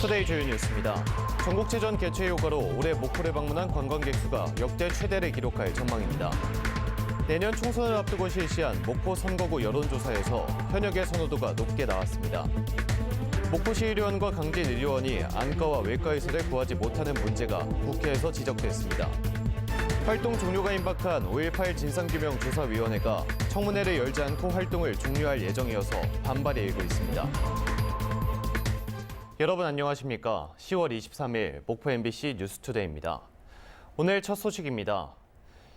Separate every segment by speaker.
Speaker 1: 뉴스투데이 주요 뉴스입니다. 전국체전 개최 효과로 올해 목포를 방문한 관광객 수가 역대 최대를 기록할 전망입니다. 내년 총선을 앞두고 실시한 목포 선거구 여론조사에서 현역의 선호도가 높게 나왔습니다. 목포시 의료원과 강진 의료원이 안과와 외과 의사를 구하지 못하는 문제가 국회에서 지적됐습니다. 활동 종료가 임박한 5.18 진상규명조사위원회가 청문회를 열지 않고 활동을 종료할 예정이어서 반발이 일고 있습니다. 여러분 안녕하십니까? 10월 23일 목포 MBC 뉴스투데이입니다. 오늘 첫 소식입니다.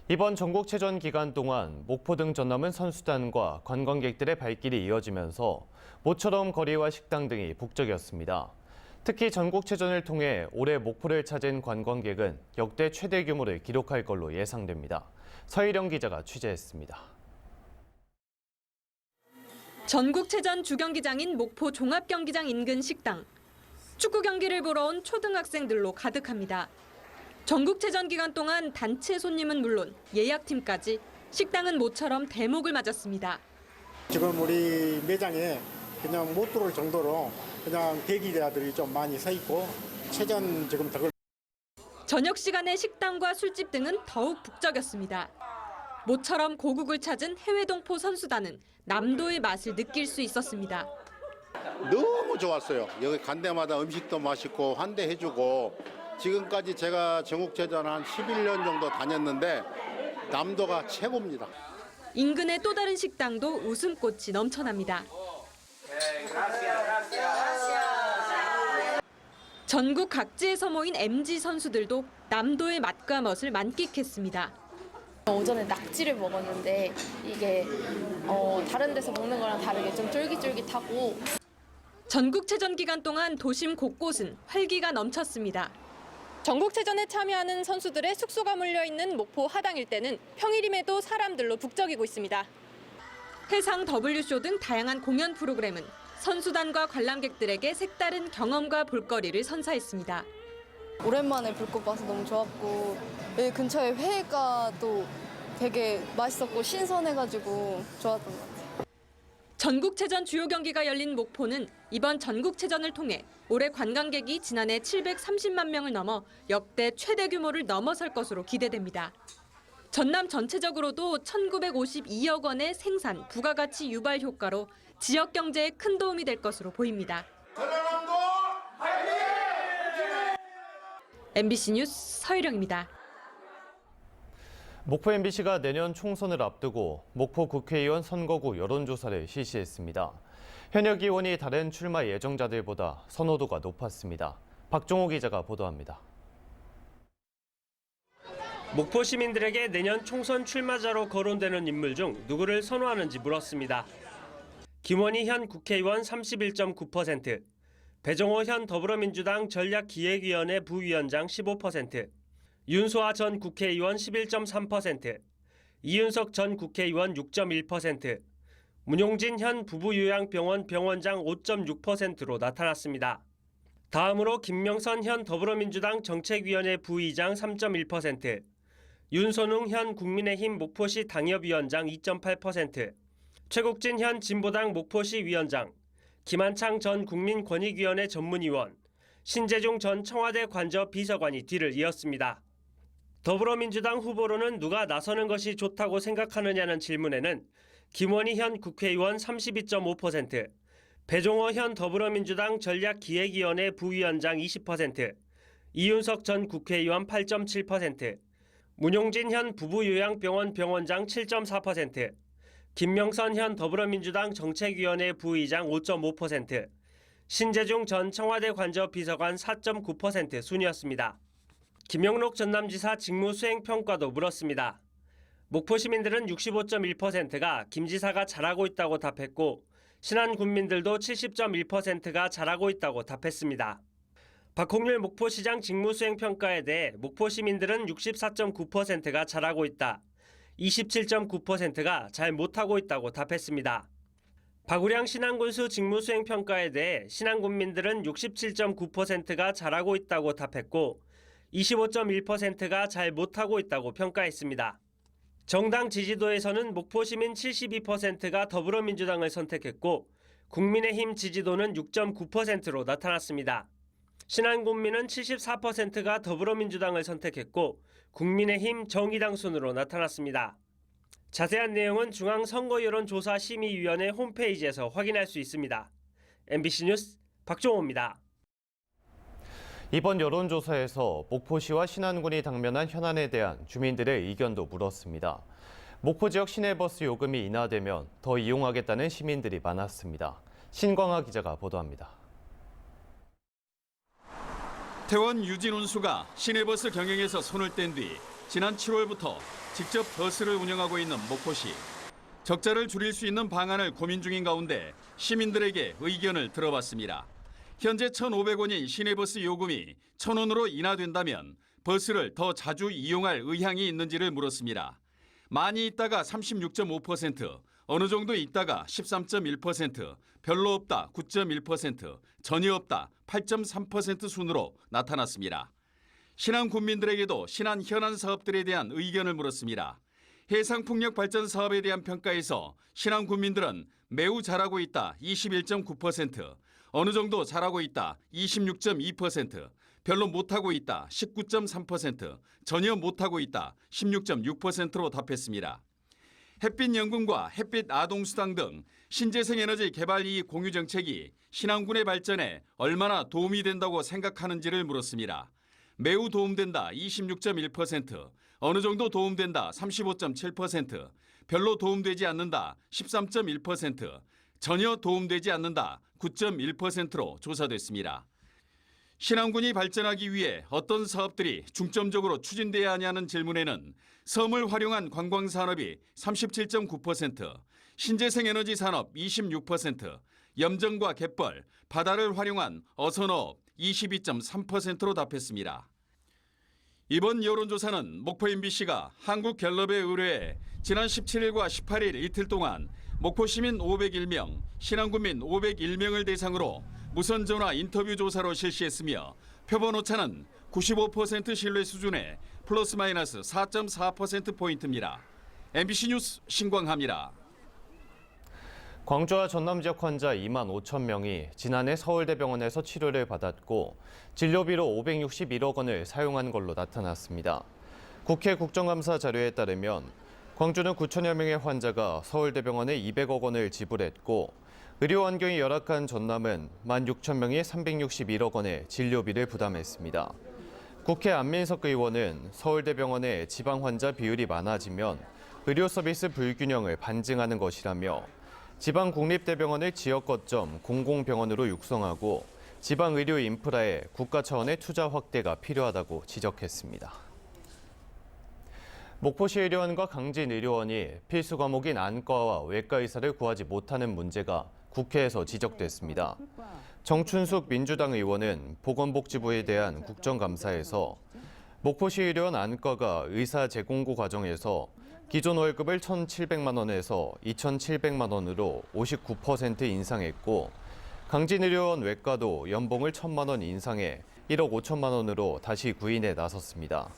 Speaker 1: 이번 전국체전 기간 동안 목포 등 전남은 선수단과 관광객들의 발길이 이어지면서 모처럼 거리와 식당 등이 북적였습니다. 특히 전국체전을 통해 올해 목포를 찾은 관광객은 역대 최대 규모를 기록할 걸로 예상됩니다. 서희령 기자가 취재했습니다.
Speaker 2: 전국체전 주경기장인 목포 종합경기장 인근 식당. 축구 경기를 보러 온 초등학생들로 가득합니다. 전국체전 기간 동안 단체 손님은 물론 예약팀까지 식당은 모처럼 대목을 맞았습니다.
Speaker 3: 지금 우리 매장에 그냥 못 들어올 정도로 그냥 대기자들이 좀 많이 서 있고 체전 지금 더.
Speaker 2: 저녁 시간에 식당과 술집 등은 더욱 북적였습니다. 모처럼 고국을 찾은 해외 동포 선수단은 남도의 맛을 느낄 수 있었습니다.
Speaker 4: 너무 좋았어요. 여기 간 데마다 음식도 맛있고 환대해주고 지금까지 제가 전국체전 한 11년 정도 다녔는데 남도가 최고입니다.
Speaker 2: 인근의 또 다른 식당도 웃음꽃이 넘쳐납니다. 전국 각지에서 모인 MZ 선수들도 남도의 맛과 멋을 만끽했습니다.
Speaker 5: 오전에 낙지를 먹었는데 이게 다른 데서 먹는 거랑 다르게 좀 쫄깃쫄깃하고.
Speaker 2: 전국체전 기간 동안 도심 곳곳은 활기가 넘쳤습니다. 전국체전에 참여하는 선수들의 숙소가 몰려있는 목포 하당 일대는 평일임에도 사람들로 북적이고 있습니다. 해상 W쇼 등 다양한 공연 프로그램은 선수단과 관람객들에게 색다른 경험과 볼거리를 선사했습니다.
Speaker 5: 오랜만에 불꽃 봐서 너무 좋았고 여기 근처에 회가 또 되게 맛있었고 신선해가지고 좋았던 것 같아요.
Speaker 2: 전국체전 주요 경기가 열린 목포는 이번 전국체전을 통해 올해 관광객이 지난해 730만 명을 넘어 역대 최대 규모를 넘어설 것으로 기대됩니다. 전남 전체적으로도 1952억 원의 생산, 부가가치 유발 효과로 지역 경제에 큰 도움이 될 것으로 보입니다. MBC 뉴스 서희령입니다.
Speaker 1: 목포 MBC가 내년 총선을 앞두고 목포 국회의원 선거구 여론조사를 실시했습니다. 현역 의원이 다른 출마 예정자들보다 선호도가 높았습니다. 박종호 기자가 보도합니다.
Speaker 6: 목포 시민들에게 내년 총선 출마자로 거론되는 인물 중 누구를 선호하는지 물었습니다. 김원희 현 국회의원 31.9%, 배종호 현 더불어민주당 전략기획위원회 부위원장 15%, 윤소아 전 국회의원 11.3%, 이윤석 전 국회의원 6.1%, 문용진 현 부부요양병원 병원장 5.6%로 나타났습니다. 다음으로 김명선 현 더불어민주당 정책위원회 부의장 3.1%, 윤선웅 현 국민의힘 목포시 당협위원장 2.8%, 최국진 현 진보당 목포시 위원장, 김한창 전 국민권익위원회 전문위원, 신재중 전 청와대 관저 비서관이 뒤를 이었습니다. 더불어민주당 후보로는 누가 나서는 것이 좋다고 생각하느냐는 질문에는 김원희 현 국회의원 32.5%, 배종호 현 더불어민주당 전략기획위원회 부위원장 20%, 이윤석 전 국회의원 8.7%, 문용진 현 부부요양병원 병원장 7.4%, 김명선 현 더불어민주당 정책위원회 부의장 5.5%, 신재중 전 청와대 관저 비서관 4.9% 순이었습니다. 김영록 전남지사 직무수행평가도 물었습니다. 목포 시민들은 65.1%가 김 지사가 잘하고 있다고 답했고 신안 군민들도 70.1%가 잘하고 있다고 답했습니다. 박홍률 목포시장 직무수행평가에 대해 목포 시민들은 64.9%가 잘하고 있다, 27.9%가 잘 못하고 있다고 답했습니다. 박우량 신안군수 직무수행평가에 대해 신안군민들은 67.9%가 잘하고 있다고 답했고 25.1%가 잘 못하고 있다고 평가했습니다. 정당 지지도에서는 목포 시민 72%가 더불어민주당을 선택했고 국민의힘 지지도는 6.9%로 나타났습니다. 신안군민은 74%가 더불어민주당을 선택했고 국민의힘 정의당 순으로 나타났습니다. 자세한 내용은 중앙선거여론조사심의위원회 홈페이지에서 확인할 수 있습니다. MBC 뉴스 박종호입니다.
Speaker 1: 이번 여론조사에서 목포시와 신안군이 당면한 현안에 대한 주민들의 의견도 물었습니다. 목포 지역 시내버스 요금이 인하되면 더 이용하겠다는 시민들이 많았습니다. 신광하 기자가 보도합니다.
Speaker 7: 태원 유진운수가 시내버스 경영에서 손을 뗀 뒤 지난 7월부터 직접 버스를 운영하고 있는 목포시. 적자를 줄일 수 있는 방안을 고민 중인 가운데 시민들에게 의견을 들어봤습니다. 현재 1,500원인 시내버스 요금이 1,000원으로 인하된다면 버스를 더 자주 이용할 의향이 있는지를 물었습니다. 많이 있다가 36.5%, 어느 정도 있다가 13.1%, 별로 없다 9.1%, 전혀 없다 8.3% 순으로 나타났습니다. 신안 군민들에게도 신안 현안 사업들에 대한 의견을 물었습니다. 해상풍력 발전 사업에 대한 평가에서 신안 군민들은 매우 잘하고 있다 21.9%, 어느 정도 잘하고 있다 26.2%, 별로 못하고 있다 19.3%, 전혀 못하고 있다 16.6%로 답했습니다. 햇빛연금과 햇빛 아동수당 등 신재생 에너지 개발 이익 공유 정책이 신안군의 발전에 얼마나 도움이 된다고 생각하는지를 물었습니다. 매우 도움된다 26.1%, 어느 정도 도움된다 35.7%, 별로 도움되지 않는다 13.1%, 전혀 도움되지 않는다 9.1%로 조사됐습니다. 신안군이 발전하기 위해 어떤 사업들이 중점적으로 추진돼야 하냐는 질문에는 섬을 활용한 관광산업이 37.9%, 신재생에너지 산업 26%, 염정과 갯벌, 바다를 활용한 어선어업 22.3%로 답했습니다. 이번 여론조사는 목포 MBC가 한국갤럽에 의뢰해 지난 17일과 18일 이틀 동안 목포 시민 501명, 신안군민 501명을 대상으로 무선 전화 인터뷰 조사로 실시했으며 표본 오차는 95% 신뢰 수준의 플러스 마이너스 4.4%포인트입니다. MBC 뉴스 신광하입니다.
Speaker 1: 광주와 전남 지역 환자 2만 5천 명이 지난해 서울대병원에서 치료를 받았고 진료비로 561억 원을 사용한 걸로 나타났습니다. 국회 국정감사 자료에 따르면 광주는 9천여 명의 환자가 서울대병원에 200억 원을 지불했고 의료 환경이 열악한 전남은 1만 6천 명이 361억 원의 진료비를 부담했습니다. 국회 안민석 의원은 서울대병원의 지방 환자 비율이 많아지면 의료 서비스 불균형을 반증하는 것이라며 지방 국립대병원을 지역 거점 공공병원으로 육성하고 지방 의료 인프라에 국가 차원의 투자 확대가 필요하다고 지적했습니다. 목포시 의료원과 강진 의료원이 필수 과목인 안과와 외과 의사를 구하지 못하는 문제가 국회에서 지적됐습니다. 정춘숙 민주당 의원은 보건복지부에 대한 국정감사에서 목포시 의료원 안과가 의사 재공고 과정에서 기존 월급을 1,700만 원에서 2,700만 원으로 59% 인상했고 강진 의료원 외과도 연봉을 1,000만 원 인상해 1억 5천만 원으로 다시 구인에 나섰습니다.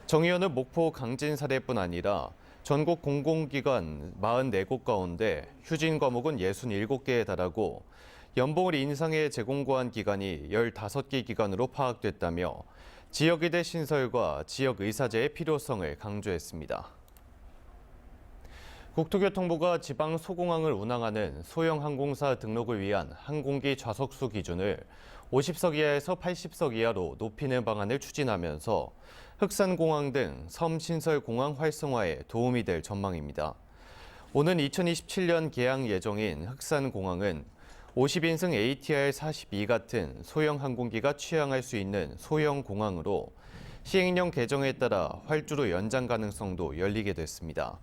Speaker 1: 정 의원은 목포 강진 사례뿐 아니라 전국 공공기관 44곳 가운데 휴진 과목은 67개에 달하고 연봉을 인상해 재공고한 기관이 15개 기관으로 파악됐다며 지역의대 신설과 지역의사제의 필요성을 강조했습니다. 국토교통부가 지방 소공항을 운항하는 소형 항공사 등록을 위한 항공기 좌석수 기준을 50석 이하에서 80석 이하로 높이는 방안을 추진하면서 흑산공항 등 섬 신설 공항 활성화에 도움이 될 전망입니다. 오는 2027년 개항 예정인 흑산공항은 50인승 ATR-42 같은 소형 항공기가 취항할 수 있는 소형 공항으로 시행령 개정에 따라 활주로 연장 가능성도 열리게 됐습니다.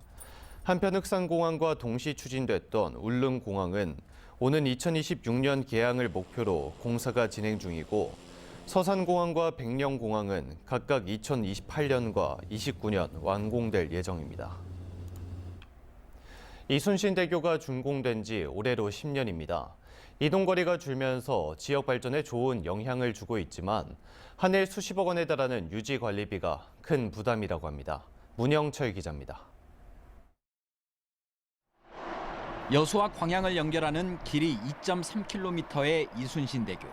Speaker 1: 한편 흑산공항과 동시 추진됐던 울릉공항은 오는 2026년 개항을 목표로 공사가 진행 중이고 서산공항과 백령공항은 각각 2028년과 29년 완공될 예정입니다. 이순신대교가 준공된 지 올해로 10년입니다. 이동거리가 줄면서 지역 발전에 좋은 영향을 주고 있지만 한 해 수십억 원에 달하는 유지 관리비가 큰 부담이라고 합니다. 문영철 기자입니다.
Speaker 8: 여수와 광양을 연결하는 길이 2.3km의 이순신대교.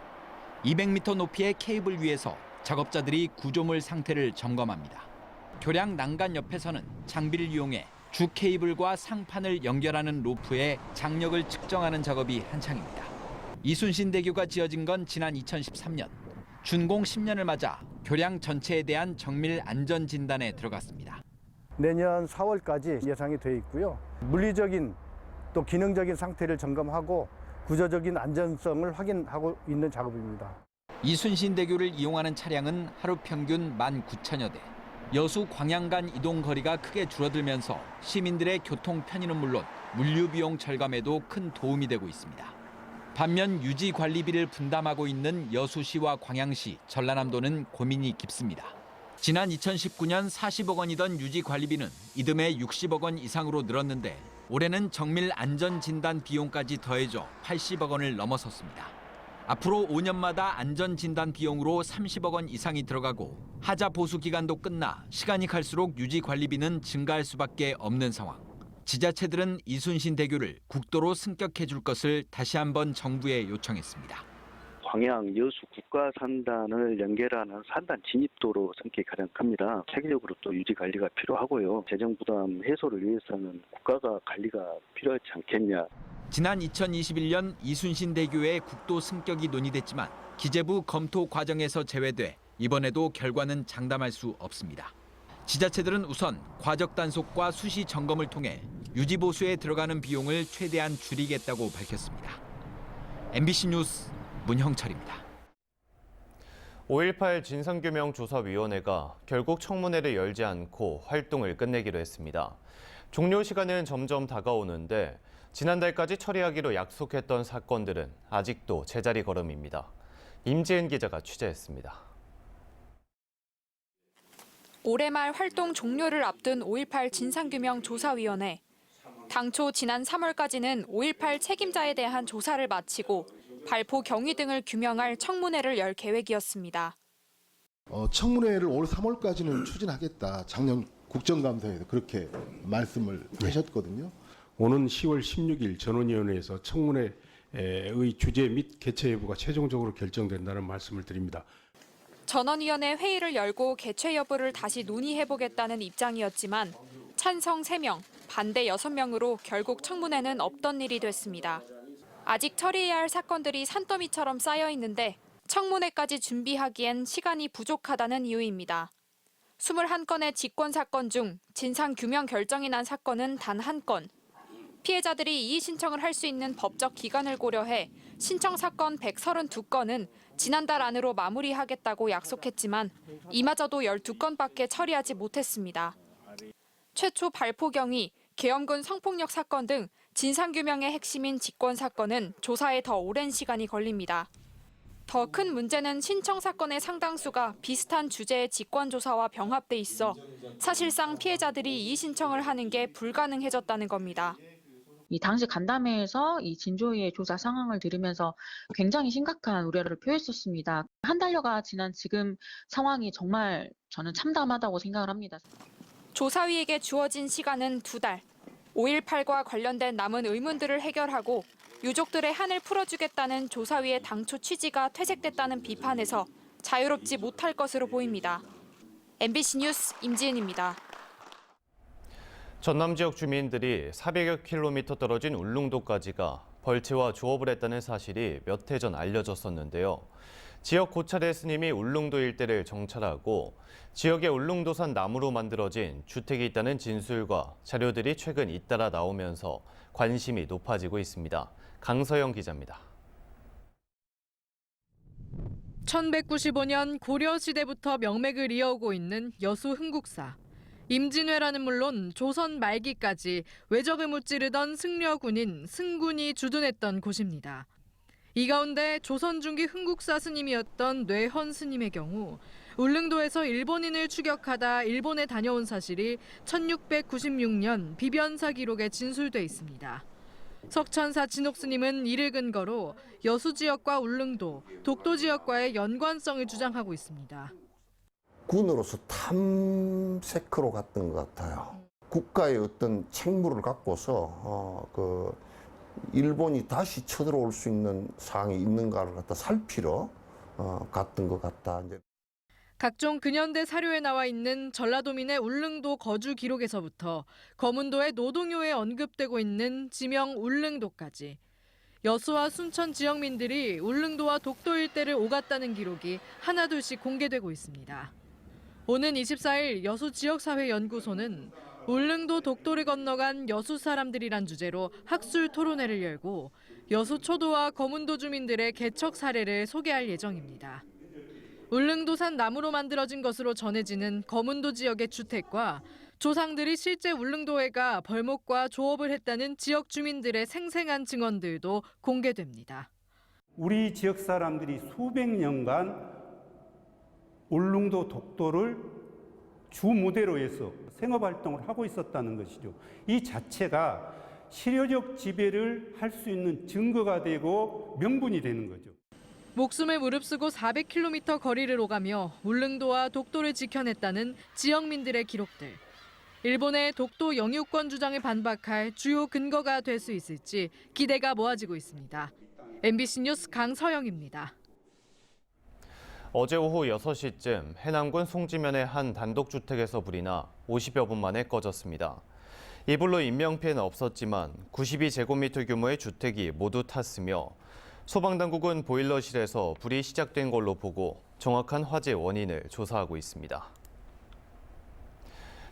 Speaker 8: 200m 높이의 케이블 위에서 작업자들이 구조물 상태를 점검합니다. 교량 난간 옆에서는 장비를 이용해 주 케이블과 상판을 연결하는 로프의 장력을 측정하는 작업이 한창입니다. 이순신대교가 지어진 건 지난 2013년. 준공 10년을 맞아 교량 전체에 대한 정밀 안전 진단에 들어갔습니다.
Speaker 9: 내년 4월까지 예상이 돼 있고요. 물리적인 또 기능적인 상태를 점검하고 구조적인 안전성을 확인하고 있는 작업입니다.
Speaker 8: 이순신대교를 이용하는 차량은 하루 평균 19,000여 대. 여수 광양 간 이동 거리가 크게 줄어들면서 시민들의 교통 편의는 물론 물류 비용 절감에도 큰 도움이 되고 있습니다. 반면 유지 관리비를 분담하고 있는 여수시와 광양시, 전라남도는 고민이 깊습니다. 지난 2019년 40억 원이던 유지 관리비는 이듬해 60억 원 이상으로 늘었는데 올해는 정밀 안전 진단 비용까지 더해져 80억 원을 넘어섰습니다. 앞으로 5년마다 안전 진단 비용으로 30억 원 이상이 들어가고 하자 보수 기간도 끝나 시간이 갈수록 유지 관리비는 증가할 수밖에 없는 상황. 지자체들은 이순신 대교를 국도로 승격해 줄 것을 다시 한번 정부에 요청했습니다.
Speaker 10: 광양, 여수 국가산단을 연결하는 산단 진입도로 성격이 가장 큽니다. 세계적으로 또 유지 관리가 필요하고요. 재정 부담 해소를 위해서는 국가가 관리가 필요하지 않겠냐.
Speaker 8: 지난 2021년 이순신 대교의 국도 승격이 논의됐지만 기재부 검토 과정에서 제외돼 이번에도 결과는 장담할 수 없습니다. 지자체들은 우선 과적 단속과 수시 점검을 통해 유지 보수에 들어가는 비용을 최대한 줄이겠다고 밝혔습니다. MBC 뉴스 문형철입니다.
Speaker 1: 5.18 진상규명조사위원회가 결국 청문회를 열지 않고 활동을 끝내기로 했습니다. 종료 시간은 점점 다가오는데 지난달까지 처리하기로 약속했던 사건들은 아직도 제자리 걸음입니다. 임지은 기자가 취재했습니다.
Speaker 2: 올해 말 활동 종료를 앞둔 5.18 진상규명조사위원회. 당초 지난 3월까지는 5.18 책임자에 대한 조사를 마치고 발포 경위 등을 규명할 청문회를 열 계획이었습니다.
Speaker 11: 청문회를 올 3월까지는 추진하겠다. 작년 국정감사에서 그렇게 말씀을 하셨거든요.
Speaker 12: 오는 10월 16일 전원위원회에서 청문회의 주제 및 개최 여부가 최종적으로 결정된다는 말씀을 드립니다.
Speaker 2: 전원위원회 회의를 열고 개최 여부를 다시 논의해보겠다는 입장이었지만 찬성 3명, 반대 6명으로 결국 청문회는 없던 일이 됐습니다. 아직 처리해야 할 사건들이 산더미처럼 쌓여 있는데 청문회까지 준비하기엔 시간이 부족하다는 이유입니다. 21건의 직권 사건 중 진상규명 결정이 난 사건은 단 1건. 피해자들이 이의 신청을 할 수 있는 법적 기간을 고려해 신청 사건 132건은 지난달 안으로 마무리하겠다고 약속했지만 이마저도 12건밖에 처리하지 못했습니다. 최초 발포 경위, 계엄군 성폭력 사건 등 진상규명의 핵심인 직권 사건은 조사에 더 오랜 시간이 걸립니다. 더 큰 문제는 신청 사건의 상당수가 비슷한 주제의 직권 조사와 병합돼 있어 사실상 피해자들이 이의 신청을 하는 게 불가능해졌다는 겁니다.
Speaker 13: 이 당시 간담회에서 이 진조위의 조사 상황을 들으면서 굉장히 심각한 우려를 표했었습니다. 한 달여가 지난 지금 상황이 정말 저는 참담하다고 생각을 합니다.
Speaker 2: 조사위에게 주어진 시간은 2달. 5.18과 관련된 남은 의문들을 해결하고 유족들의 한을 풀어주겠다는 조사위의 당초 취지가 퇴색됐다는 비판에서 자유롭지 못할 것으로 보입니다. MBC 뉴스 임지은입니다.
Speaker 1: 전남 지역 주민들이 400여 킬로미터 떨어진 울릉도까지가 벌채와 조업을 했다는 사실이 몇 해 전 알려졌었는데요. 지역 고찰의 스님이 울릉도 일대를 정찰하고 지역에 울릉도산 나무로 만들어진 주택이 있다는 진술과 자료들이 최근 잇따라 나오면서 관심이 높아지고 있습니다. 강서영 기자입니다.
Speaker 14: 1195년 고려시대부터 명맥을 이어오고 있는 여수 흥국사. 임진왜란은 물론 조선 말기까지 외적을 무찌르던 승려군인 승군이 주둔했던 곳입니다. 이 가운데 조선 중기 흥국사 스님이었던 뇌헌 스님의 경우 울릉도에서 일본인을 추격하다 일본에 다녀온 사실이 1696년 비변사 기록에 진술돼 있습니다. 석천사 진옥 스님은 이를 근거로 여수 지역과 울릉도, 독도 지역과의 연관성을 주장하고 있습니다.
Speaker 15: 군으로서 탐색으로 갔던 것 같아요. 국가의 어떤 책무를 갖고서 일본이 다시 쳐들어올 수 있는 상황이 있는가를 갖다 살피러 갔던 것 같다. 이제.
Speaker 14: 각종 근현대 사료에 나와 있는 전라도민의 울릉도 거주 기록에서부터 거문도의 노동요에 언급되고 있는 지명 울릉도까지 여수와 순천 지역민들이 울릉도와 독도 일대를 오갔다는 기록이 하나둘씩 공개되고 있습니다. 오는 24일 여수 지역사회연구소는 울릉도 독도를 건너간 여수 사람들이란 주제로 학술 토론회를 열고 여수 초도와 거문도 주민들의 개척 사례를 소개할 예정입니다. 울릉도산 나무로 만들어진 것으로 전해지는 거문도 지역의 주택과 조상들이 실제 울릉도에 가 벌목과 조업을 했다는 지역 주민들의 생생한 증언들도 공개됩니다.
Speaker 16: 우리 지역 사람들이 수백 년간 울릉도 독도를 주 무대로 해서 생업활동을 하고 있었다는 것이죠. 이 자체가 실효적 지배를 할 수 있는 증거가 되고 명분이 되는 거죠.
Speaker 14: 목숨을 무릅쓰고 400km 거리를 오가며 울릉도와 독도를 지켜냈다는 지역민들의 기록들. 일본의 독도 영유권 주장에 반박할 주요 근거가 될 수 있을지 기대가 모아지고 있습니다. MBC 뉴스 강서영입니다.
Speaker 1: 어제 오후 6시쯤 해남군 송지면의 한 단독주택에서 불이 나 50여 분 만에 꺼졌습니다. 이 불로 인명피해는 없었지만 92제곱미터 규모의 주택이 모두 탔으며 소방당국은 보일러실에서 불이 시작된 걸로 보고 정확한 화재 원인을 조사하고 있습니다.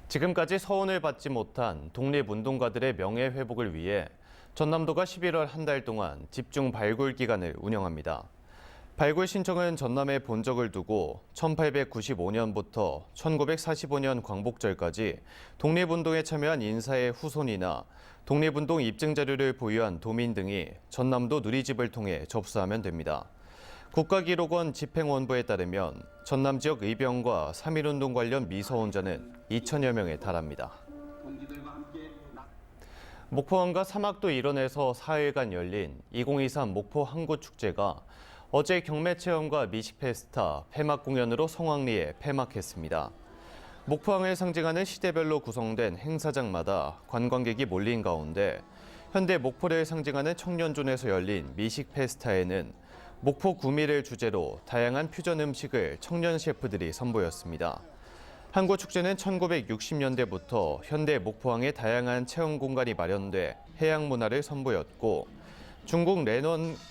Speaker 1: 지금까지 서운을 받지 못한 독립운동가들의 명예회복을 위해 전남도가 11월 한 달 동안 집중 발굴 기간을 운영합니다. 발굴 신청은 전남에 본적을 두고 1895년부터 1945년 광복절까지 독립운동에 참여한 인사의 후손이나 독립운동 입증 자료를 보유한 도민 등이 전남도 누리집을 통해 접수하면 됩니다. 국가기록원 집행원부에 따르면 전남 지역 의병과 3.1운동 관련 미서원자는 2천여 명에 달합니다. 목포항과 사막도 일원에서 4일간 열린 2023 목포 항구축제가 어제 경매체험과 미식페스타, 폐막 공연으로 성황리에 폐막했습니다. 목포항을 상징하는 시대별로 구성된 행사장마다 관광객이 몰린 가운데 현대 목포를 상징하는 청년존에서 열린 미식페스타에는 목포 구미를 주제로 다양한 퓨전 음식을 청년 셰프들이 선보였습니다. 항구축제는 1960년대부터 현대 목포항의 다양한 체험 공간이 마련돼 해양 문화를 선보였고 중국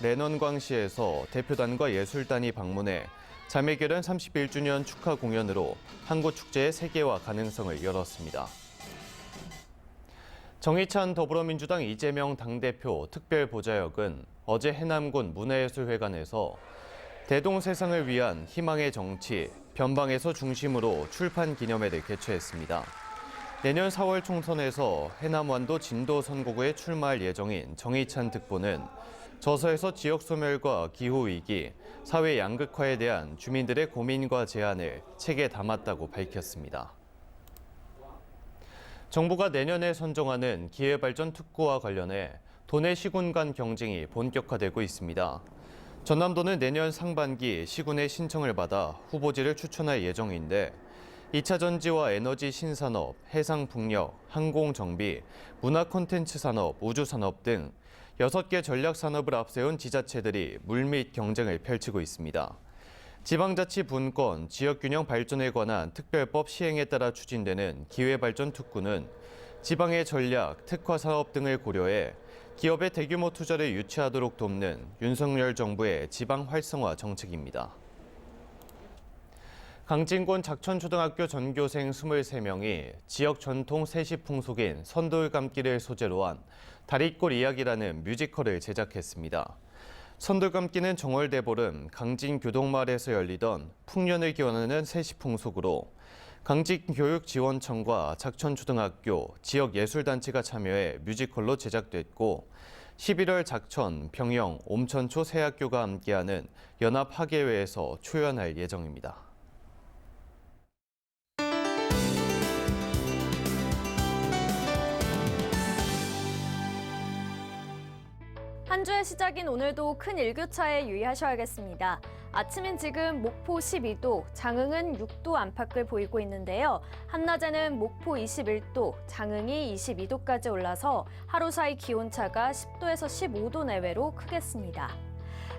Speaker 1: 래넌광시에서 대표단과 예술단이 방문해 자매결연 31주년 축하 공연으로 항구축제의 세계화 가능성을 열었습니다. 정의찬 더불어민주당 이재명 당대표 특별보좌역은 어제 해남군 문화예술회관에서 대동세상을 위한 희망의 정치, 변방에서 중심으로 출판 기념회를 개최했습니다. 내년 4월 총선에서 해남완도 진도 선거구에 출마할 예정인 정의찬 특보는 저서에서 지역 소멸과 기후위기, 사회 양극화에 대한 주민들의 고민과 제안을 책에 담았다고 밝혔습니다. 정부가 내년에 선정하는 기회발전 특구와 관련해 도내 시군 간 경쟁이 본격화되고 있습니다. 전남도는 내년 상반기 시군의 신청을 받아 후보지를 추천할 예정인데 2차 전지와 에너지 신산업, 해상풍력, 항공정비, 문화 콘텐츠 산업, 우주산업 등 6개 전략 산업을 앞세운 지자체들이 물밑 경쟁을 펼치고 있습니다. 지방자치 분권, 지역균형 발전에 관한 특별법 시행에 따라 추진되는 기회발전 특구는 지방의 전략, 특화 사업 등을 고려해 기업의 대규모 투자를 유치하도록 돕는 윤석열 정부의 지방 활성화 정책입니다. 강진군 작천초등학교 전교생 23명이 지역 전통 세시 풍속인 선돌감기를 소재로 한 다릿골 이야기라는 뮤지컬을 제작했습니다. 선돌감기는 정월대보름 강진교동마을에서 열리던 풍년을 기원하는 세시 풍속으로 강진교육지원청과 작천초등학교, 지역예술단체가 참여해 뮤지컬로 제작됐고 11월 작천, 평영, 옴천초 세 학교가 함께하는 연합학예회에서 초연할 예정입니다.
Speaker 17: 한 주의 시작인 오늘도 큰 일교차에 유의하셔야겠습니다. 아침엔 지금 목포 12도, 장흥은 6도 안팎을 보이고 있는데요. 한낮에는 목포 21도, 장흥이 22도까지 올라서 하루 사이 기온차가 10도에서 15도 내외로 크겠습니다.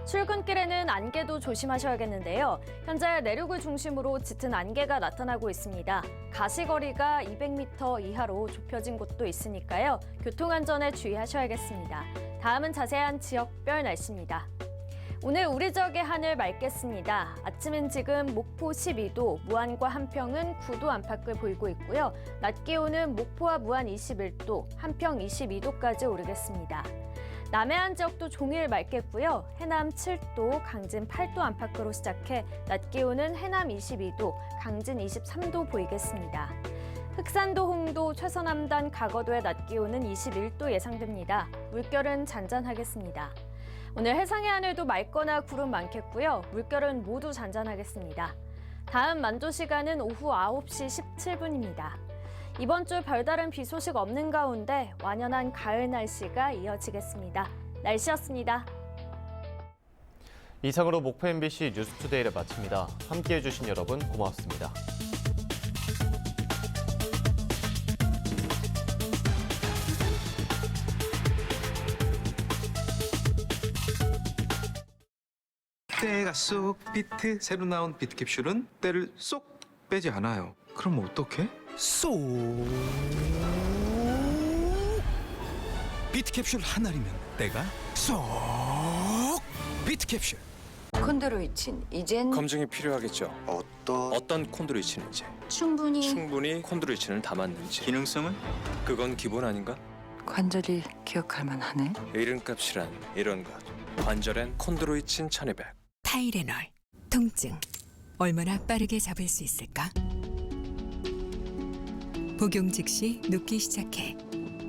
Speaker 17: 출근길에는 안개도 조심하셔야겠는데요. 현재 내륙을 중심으로 짙은 안개가 나타나고 있습니다. 가시거리가 200m 이하로 좁혀진 곳도 있으니까요. 교통안전에 주의하셔야겠습니다. 다음은 자세한 지역별 날씨입니다. 오늘 우리 지역의 하늘 맑겠습니다. 아침엔 지금 목포 12도, 무안과 한평은 9도 안팎을 보이고 있고요. 낮 기온은 목포와 무안 21도, 한평 22도까지 오르겠습니다. 남해안 지역도 종일 맑겠고요. 해남 7도, 강진 8도 안팎으로 시작해 낮 기온은 해남 22도, 강진 23도 보이겠습니다. 흑산도, 홍도, 최서남단, 가거도의 낮 기온은 21도 예상됩니다. 물결은 잔잔하겠습니다. 오늘 해상의 하늘도 맑거나 구름 많겠고요. 물결은 모두 잔잔하겠습니다. 다음 만조 시간은 오후 9시 17분입니다. 이번 주 별다른 비 소식 없는 가운데 완연한 가을 날씨가 이어지겠습니다. 날씨였습니다.
Speaker 1: 이상으로 목포 MBC 뉴스투데이를 마칩니다. 함께해 주신 여러분 고맙습니다.
Speaker 18: 때가 쏙 비트 새로 나온 비트 캡슐은 때를 쏙 빼지 않아요. 그럼 어떡해? 쏙 비트 캡슐 하나리면 때가 쏙 비트 캡슐.
Speaker 19: 콘드로이친 이젠
Speaker 20: 검증이 필요하겠죠. 어떤 콘드로이친인지 충분히 콘드로이친을 담았는지 기능성은 그건 기본 아닌가?
Speaker 19: 관절이 기억할 만하네.
Speaker 20: 이름값이란 이런 것. 관절엔 콘드로이친 1200.
Speaker 21: 타이레놀. 통증 얼마나 빠르게 잡을 수 있을까? 복용 즉시 눕기 시작해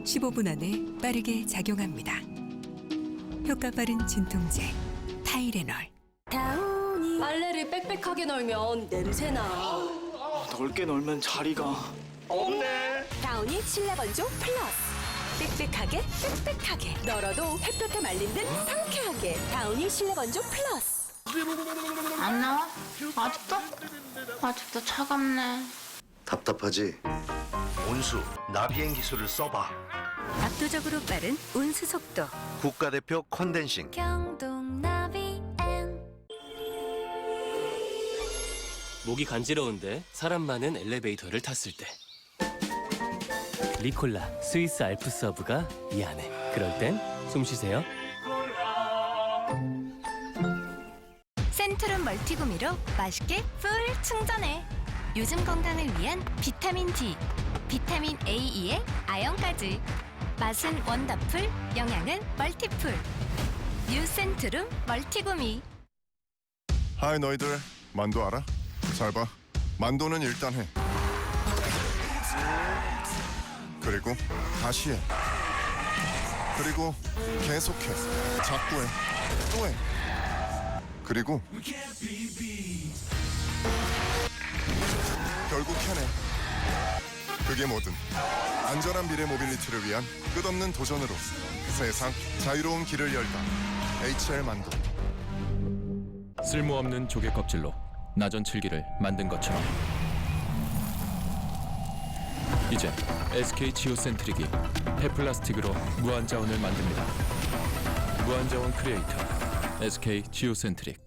Speaker 21: 15분 안에 빠르게 작용합니다. 효과 빠른 진통제 타이레놀.
Speaker 22: 다운이 빨래를 빽빽하게 널면 냄새나.
Speaker 18: 넓게 널면 자리가 없네.
Speaker 22: 다운이 실내 건조 플러스. 빽빽하게 빽빽하게 널어도 햇볕에 말린 듯 상쾌하게. 다운이 실내 건조 플러스.
Speaker 23: 안 나와? 아직도 차갑네.
Speaker 24: 답답하지? 온수 나비행 기술을 써봐.
Speaker 21: 압도적으로 빠른 온수 속도.
Speaker 24: 국가대표 컨덴싱.
Speaker 21: 경동 나비엔.
Speaker 25: 목이 간지러운데 사람 많은 엘리베이터를 탔을 때 리콜라 스위스 알프스 허브가 이 안에. 그럴 땐 숨 쉬세요.
Speaker 21: 센트룸 멀티구미로 맛있게 풀 충전해. 요즘 건강을 위한 비타민 D, 비타민 A, E에 아연까지. 맛은 원더풀, 영양은 멀티풀. 뉴 센트룸 멀티구미.
Speaker 26: 하이 너희들, 만두 알아? 잘 봐. 만두는 일단 해. 그리고 다시 해. 그리고 계속해. 자꾸 해. 또 해. 그리고 결국 해내. 그게 뭐든 안전한 미래 모빌리티를 위한 끝없는 도전으로 세상 자유로운 길을 열다. HL 만두.
Speaker 27: 쓸모없는 조개 껍질로 나전 칠기를 만든 것처럼 이제 SK 지오센트릭이 폐플라스틱으로 무한자원을 만듭니다. 무한자원 크리에이터 SK 지오센트릭.